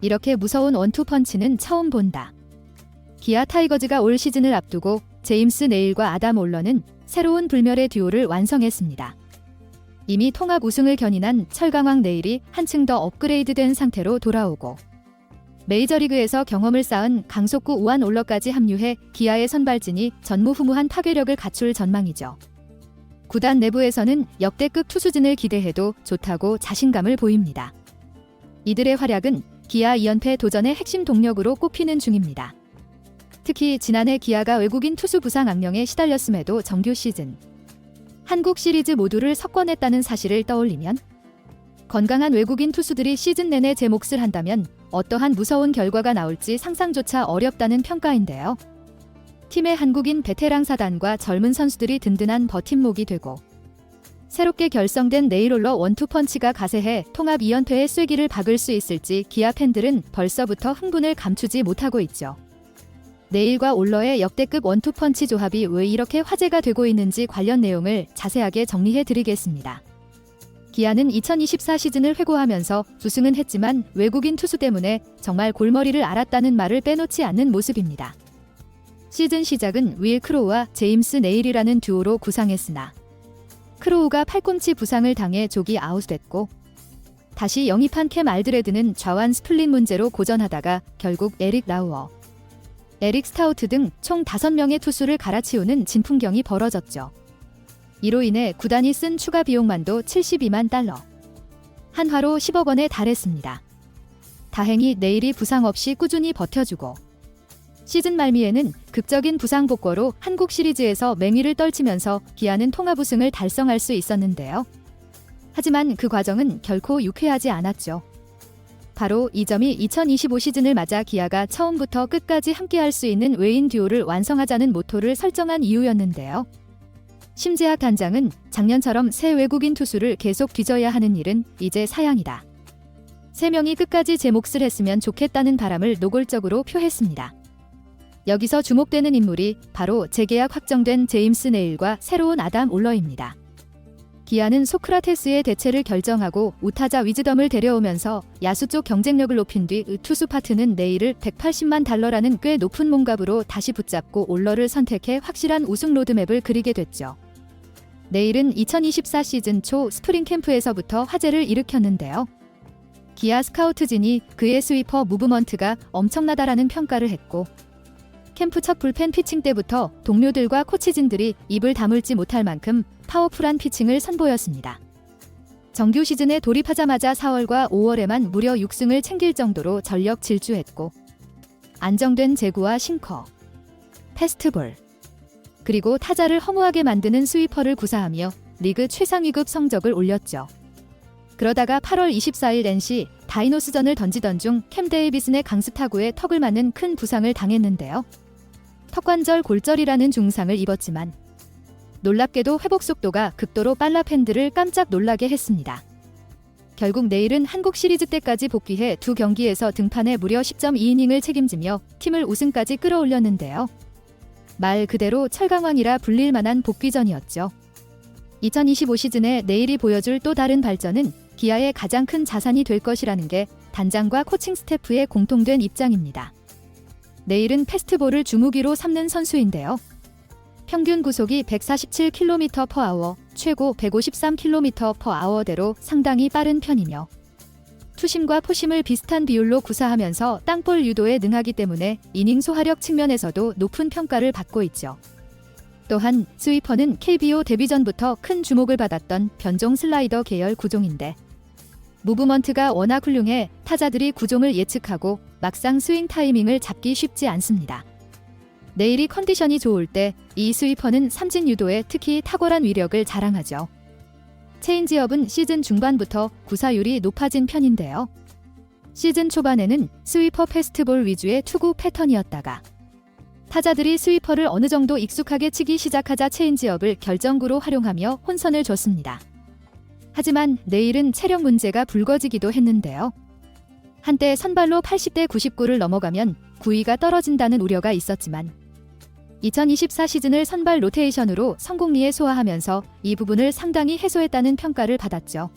이렇게 무서운 원투펀치는 처음 본다. 기아 타이거즈가 올 시즌을 앞두고 제임스 네일과 아담 올러는 새로운 불멸의 듀오를 완성했습니다. 이미 통합 우승을 견인한 철강왕 네일이 한층 더 업그레이드된 상태로 돌아오고 메이저리그에서 경험을 쌓은 강속구 우한 올러까지 합류해 기아의 선발진이 전무후무한 타괴력을 갖출 전망이죠. 구단 내부에서는 역대급 투수진을 기대해도 좋다고 자신감을 보입니다. 이들의 활약은 기아 2연패 도전의 핵심 동력으로 꼽히는 중입니다. 특히 지난해 기아가 외국인 투수 부상 악명에 시달렸음에도 정규 시즌 한국 시리즈 모두를 석권했다는 사실을 떠올리면 건강한 외국인 투수들이 시즌 내내 제 몫을 한다면 어떠한 무서운 결과가 나올지 상상조차 어렵다는 평가인데요. 팀의 한국인 베테랑 사단과 젊은 선수들이 든든한 버팀목이 되고 새롭게 결성된 네일올러 원투펀치가 가세해 통합 2연패의 쐐기를 박을 수 있을지 기아 팬들은 벌써부터 흥분을 감추지 못하고 있죠. 네일과 올러의 역대급 원투펀치 조합이 왜 이렇게 화제가 되고 있는지 관련 내용을 자세하게 정리해 드리겠습니다. 기아는 2024 시즌을 회고하면서 우승은 했지만 외국인 투수 때문에 정말 골머리를 앓았다는 말을 빼놓지 않는 모습입니다. 시즌 시작은 윌 크로우와 제임스 네일이라는 듀오로 구상했으나 크로우가 팔꿈치 부상을 당해 조기 아웃됐고 다시 영입한 캠 알드레드는 좌완 스플릿 문제로 고전하다가 결국 에릭 라우어, 에릭 스타우트 등 총 5명의 투수를 갈아치우는 진풍경이 벌어졌죠. 이로 인해 구단이 쓴 추가 비용만도 72만 달러, 한화로 10억 원에 달했습니다. 다행히 네일이 부상 없이 꾸준히 버텨주고 시즌 말미에는 극적인 부상 복구로 한국 시리즈에서 맹위를 떨치면서 기아는 통합 우승을 달성할 수 있었는데요. 하지만 그 과정은 결코 유쾌하지 않았죠. 바로 이 점이 2025 시즌을 맞아 기아가 처음부터 끝까지 함께할 수 있는 외인 듀오를 완성하자는 모토를 설정한 이유였는데요. 심재학 단장은 작년처럼 새 외국인 투수를 계속 뒤져야 하는 일은 이제 사양이다. 3명이 끝까지 제 몫을 했으면 좋겠다는 바람을 노골적으로 표했습니다. 여기서 주목되는 인물이 바로 재계약 확정된 제임스 네일과 새로운 아담 올러입니다. 기아는 소크라테스의 대체를 결정하고 우타자 위즈덤을 데려오면서 야수 쪽 경쟁력을 높인 뒤 투수 파트는 네일을 180만 달러라는 꽤 높은 몸값으로 다시 붙잡고 올러를 선택해 확실한 우승 로드맵을 그리게 됐죠. 네일은 2024 시즌 초 스프링 캠프에서부터 화제를 일으켰는데요. 기아 스카우트진이 그의 스위퍼 무브먼트가 엄청나다라는 평가를 했고 캠프 첫 불펜 피칭 때부터 동료들과 코치진들이 입을 다물지 못할 만큼 파워풀한 피칭을 선보였습니다. 정규 시즌에 돌입하자마자 4월과 5월에만 무려 6승을 챙길 정도로 전력 질주했고 안정된 제구와 싱커, 패스트볼, 그리고 타자를 허무하게 만드는 스위퍼를 구사하며 리그 최상위급 성적을 올렸죠. 그러다가 8월 24일 NC 다이노스전을 던지던 중 캠 데이비슨의 강스타구에 턱을 맞는 큰 부상을 당했는데요. 턱관절 골절이라는 중상을 입었지만 놀랍게도 회복 속도가 극도로 빨라 팬들을 깜짝 놀라게 했습니다. 결국 네일은 한국 시리즈 때까지 복귀해 2경기에서 등판해 무려 10.2이닝을 책임지며 팀을 우승까지 끌어올렸는데요. 말 그대로 철강왕이라 불릴 만한 복귀전이었죠. 2025 시즌에 네일이 보여줄 또 다른 발전은 기아의 가장 큰 자산이 될 것이라는 게 단장과 코칭 스태프의 공통된 입장입니다. 네일은 패스트볼을 주무기로 삼는 선수인데요. 평균 구속이 147km/h, 최고 153km/h대로 상당히 빠른 편이며 투심과 포심을 비슷한 비율로 구사하면서 땅볼 유도에 능하기 때문에 이닝 소화력 측면에서도 높은 평가를 받고 있죠. 또한 스위퍼는 KBO 데뷔 전부터 큰 주목을 받았던 변종 슬라이더 계열 구종인데 무브먼트가 워낙 훌륭해 타자들이 구종을 예측하고 막상 스윙 타이밍을 잡기 쉽지 않습니다. 네일이 컨디션이 좋을 때 이 스위퍼는 삼진 유도에 특히 탁월한 위력을 자랑하죠. 체인지업은 시즌 중반부터 구사율이 높아진 편인데요. 시즌 초반에는 스위퍼 패스트볼 위주의 투구 패턴이었다가 타자들이 스위퍼를 어느 정도 익숙하게 치기 시작하자 체인지업을 결정구로 활용하며 혼선을 줬습니다. 하지만 네일은 체력 문제가 불거지기도 했는데요. 한때 선발로 80대 99를 넘어가면 구위가 떨어진다는 우려가 있었지만 2024 시즌을 선발 로테이션으로 성공리에 소화하면서 이 부분을 상당히 해소했다는 평가를 받았죠.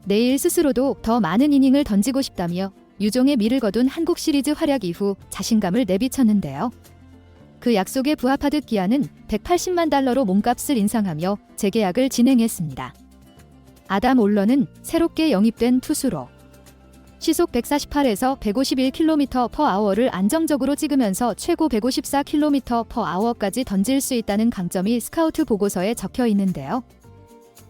네일 스스로도 더 많은 이닝을 던지고 싶다며 유종의 미를 거둔 한국 시리즈 활약 이후 자신감을 내비쳤는데요. 그 약속에 부합하듯 기아는 180만 달러로 몸값을 인상하며 재계약을 진행했습니다. 아담 올런은 새롭게 영입된 투수로 시속 148에서 151km/h를 안정적으로 찍으면서 최고 154km/h까지 던질 수 있다는 강점이 스카우트 보고서에 적혀 있는데요.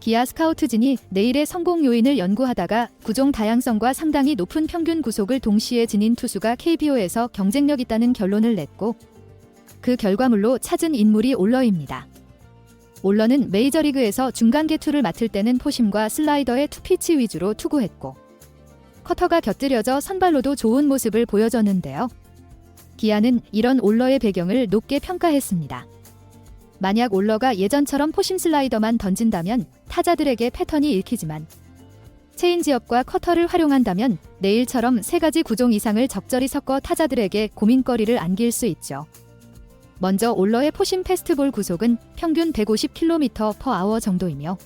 기아 스카우트진이 내일의 성공 요인을 연구하다가 구종 다양성과 상당히 높은 평균 구속을 동시에 지닌 투수가 KBO에서 경쟁력 있다는 결론을 냈고, 그 결과물로 찾은 인물이 올러입니다. 올러는 메이저리그에서 중간 개투를 맡을 때는 포심과 슬라이더의 투피치 위주로 투구했고, 커터가 곁들여져 선발로도 좋은 모습을 보여줬는데요. 기아는 이런 올러의 배경을 높게 평가했습니다. 만약 올러가 예전처럼 포심 슬라이더만 던진다면 타자들에게 패턴이 읽히지만, 체인지업과 커터를 활용한다면 내일처럼 세 가지 구종 이상을 적절히 섞어 타자들에게 고민거리를 안길 수 있죠. 먼저 올러의 포심 패스트볼 구속은 평균 150km/h 정도이며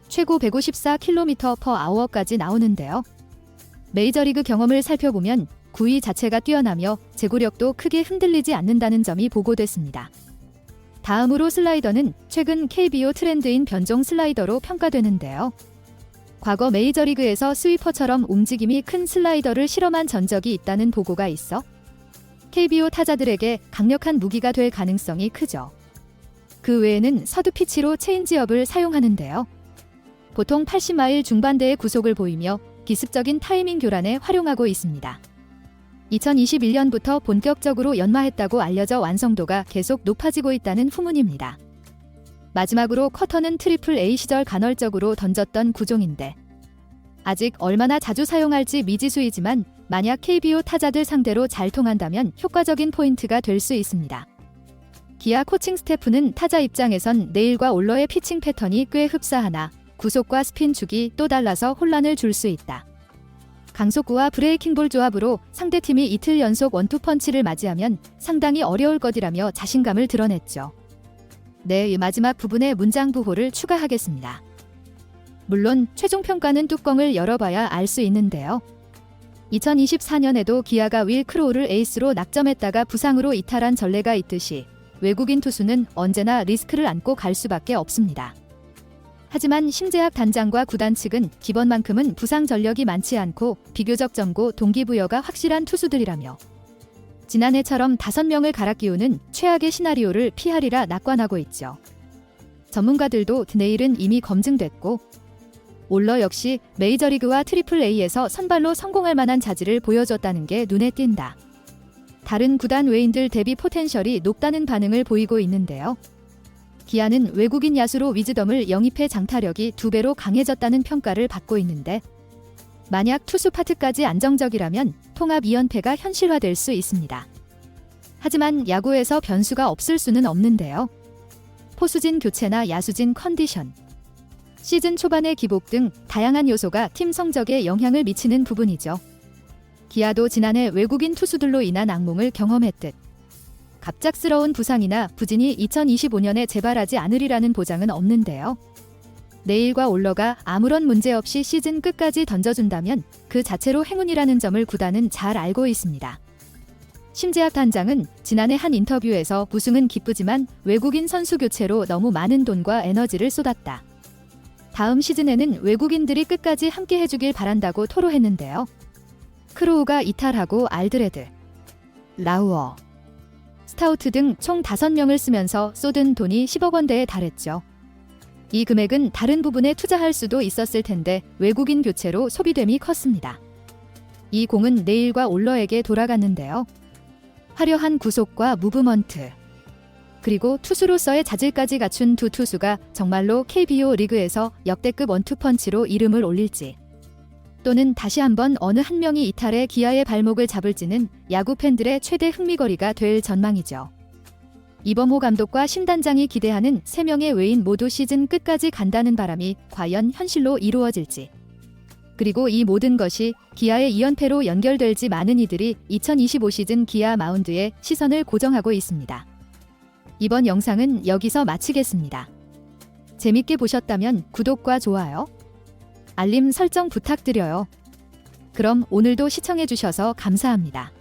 최고 154km/h까지 나오는데요. 메이저리그 경험을 살펴보면 구위 자체가 뛰어나며 제구력도 크게 흔들리지 않는다는 점이 보고됐습니다. 다음으로 슬라이더는 최근 KBO 트렌드인 변종 슬라이더로 평가되는데요. 과거 메이저리그에서 스위퍼처럼 움직임이 큰 슬라이더를 실험한 전적이 있다는 보고가 있어 KBO 타자들에게 강력한 무기가 될 가능성이 크죠. 그 외에는 서드 피치로 체인지업을 사용하는데요. 보통 80마일 중반대의 구속을 보이며 기습적인 타이밍 교란에 활용하고 있습니다. 2021년부터 본격적으로 연마했다고 알려져 완성도가 계속 높아지고 있다는 후문입니다. 마지막으로 커터는 트리플 A 시절 간헐적으로 던졌던 구종인데 아직 얼마나 자주 사용할지 미지수이지만 만약 KBO 타자들 상대로 잘 통한다면 효과적인 포인트가 될 수 있습니다. 기아 코칭 스태프는 타자 입장에선 내일과 올러의 피칭 패턴이 꽤 흡사하나 구속과 스핀 축이 또 달라서 혼란을 줄 수 있다. 강속구와 브레이킹볼 조합으로 상대팀이 이틀 연속 원투펀치를 맞이하면 상당히 어려울 것이라며 자신감을 드러냈죠. 네, 마지막 부분에 문장 부호를 추가하겠습니다. 물론 최종 평가는 뚜껑을 열어봐야 알 수 있는데요. 2024년에도 기아가 윌 크로우를 에이스로 낙점했다가 부상으로 이탈한 전례가 있듯이 외국인 투수는 언제나 리스크를 안고 갈 수밖에 없습니다. 하지만 심재학 단장과 구단 측은 기번만큼은 부상 전력이 많지 않고 비교적 젊고 동기부여가 확실한 투수들이라며 지난해처럼 5명을 갈아 끼우는 최악의 시나리오를 피하리라 낙관하고 있죠. 전문가들도 내일은 이미 검증됐고 올러 역시 메이저리그와 트리플 A에서 선발로 성공할 만한 자질을 보여줬다는 게 눈에 띈다. 다른 구단 외인들 대비 포텐셜이 높다는 반응을 보이고 있는데요. 기아는 외국인 야수로 위즈덤을 영입해 장타력이 2배로 강해졌다는 평가를 받고 있는데 만약 투수 파트까지 안정적이라면 통합 2연패가 현실화될 수 있습니다. 하지만 야구에서 변수가 없을 수는 없는데요. 포수진 교체나 야수진 컨디션, 시즌 초반의 기복 등 다양한 요소가 팀 성적에 영향을 미치는 부분이죠. 기아도 지난해 외국인 투수들로 인한 악몽을 경험했듯 갑작스러운 부상이나 부진이 2025년에 재발하지 않으리라는 보장은 없는데요. 내일과 올러가 아무런 문제 없이 시즌 끝까지 던져준다면 그 자체로 행운이라는 점을 구단은 잘 알고 있습니다. 심재학 단장은 지난해 한 인터뷰에서 우승은 기쁘지만 외국인 선수 교체로 너무 많은 돈과 에너지를 쏟았다. 다음 시즌에는 외국인들이 끝까지 함께 해주길 바란다고 토로했는데요. 크로우가 이탈하고 알드레드, 라우어, 스타우트 등 총 5명을 쓰면서 쏟은 돈이 10억 원대에 달했죠. 이 금액은 다른 부분에 투자할 수도 있었을 텐데 외국인 교체로 소비됨이 컸습니다. 이 공은 내일과 올러에게 돌아갔는데요. 화려한 구속과 무브먼트, 그리고 투수로서의 자질까지 갖춘 두 투수가 정말로 KBO 리그에서 역대급 원투펀치로 이름을 올릴지 또는 다시 한번 어느 한 명이 이탈해 기아의 발목을 잡을지는 야구 팬들의 최대 흥미거리가 될 전망이죠. 이범호 감독과 심단장이 기대하는 3명의 외인 모두 시즌 끝까지 간다는 바람이 과연 현실로 이루어질지, 그리고 이 모든 것이 기아의 2연패로 연결될지 많은 이들이 2025 시즌 기아 마운드에 시선을 고정하고 있습니다. 이번 영상은 여기서 마치겠습니다. 재밌게 보셨다면 구독과 좋아요, 알림 설정 부탁드려요. 그럼 오늘도 시청해주셔서 감사합니다.